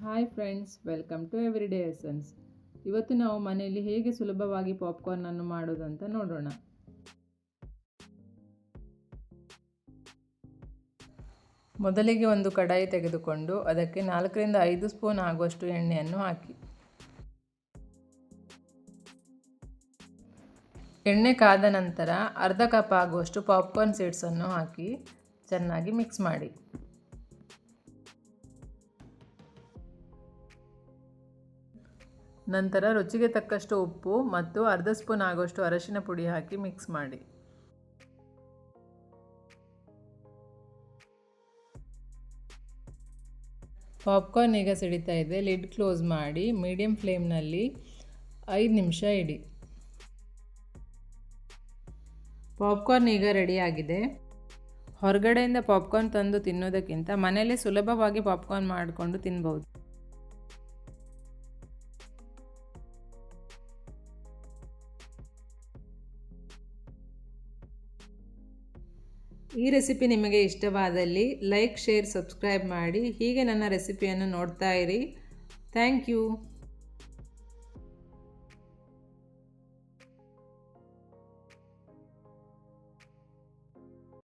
Hi friends, welcome to everyday essence. ಇವತ್ತು ನಾವು ಮನೆಯಲ್ಲಿ ಹೇಗೆ ಸುಲಭವಾಗಿ ಪಾಪ್ಕಾರ್ನನ್ನು ಮಾಡೋದು ಅಂತ ನೋಡೋಣ. ಮೊದಲಿಗೆ ಒಂದು ಕಡಾಯಿ ತೆಗೆದುಕೊಂಡು ಅದಕ್ಕೆ 4 ರಿಂದ 5 ಸ್ಪೂನ್ ಆಗುವಷ್ಟು ಎಣ್ಣೆಯನ್ನು ಹಾಕಿ. ಎಣ್ಣೆ ಕಾದ ನಂತರ ಅರ್ಧ ಕಪ್ ಆಗುವಷ್ಟು ಪಾಪ್ಕಾರ್ನ್ ಸೀಡ್ಸನ್ನು ಹಾಕಿ ಚೆನ್ನಾಗಿ ಮಿಕ್ಸ್ ಮಾಡಿ. ನಂತರ ರುಚಿಗೆ ತಕ್ಕಷ್ಟು ಉಪ್ಪು ಮತ್ತು ಅರ್ಧ ಸ್ಪೂನ್ ಆಗುವಷ್ಟು ಅರಿಶಿನ ಪುಡಿ ಹಾಕಿ ಮಿಕ್ಸ್ ಮಾಡಿ. ಪಾಪ್ಕಾರ್ನ್ ಈಗ ಸಿಡಿತಾ ಇದೆ. ಲಿಡ್ ಕ್ಲೋಸ್ ಮಾಡಿ ಮೀಡಿಯಂ ಫ್ಲೇಮ್ನಲ್ಲಿ 5 ನಿಮಿಷ ಇಡಿ. ಪಾಪ್ಕಾರ್ನ್ ಈಗ ರೆಡಿಯಾಗಿದೆ. ಹೊರಗಡೆಯಿಂದ ಪಾಪ್ಕಾರ್ನ್ ತಂದು ತಿನ್ನೋದಕ್ಕಿಂತ ಮನೆಯಲ್ಲಿ ಸುಲಭವಾಗಿ ಪಾಪ್ಕಾರ್ನ್ ಮಾಡಿಕೊಂಡು ತಿನ್ಬೋದು. ಈ ರೆಸಿಪಿ ನಿಮಗೆ ಇಷ್ಟವಾದಲ್ಲಿ ಲೈಕ್, ಶೇರ್, ಸಬ್ಸ್ಕ್ರೈಬ್ ಮಾಡಿ. ಹೀಗೆ ನನ್ನ ರೆಸಿಪಿಯನ್ನು ನೋಡ್ತಾ ಇರಿ. Thank you.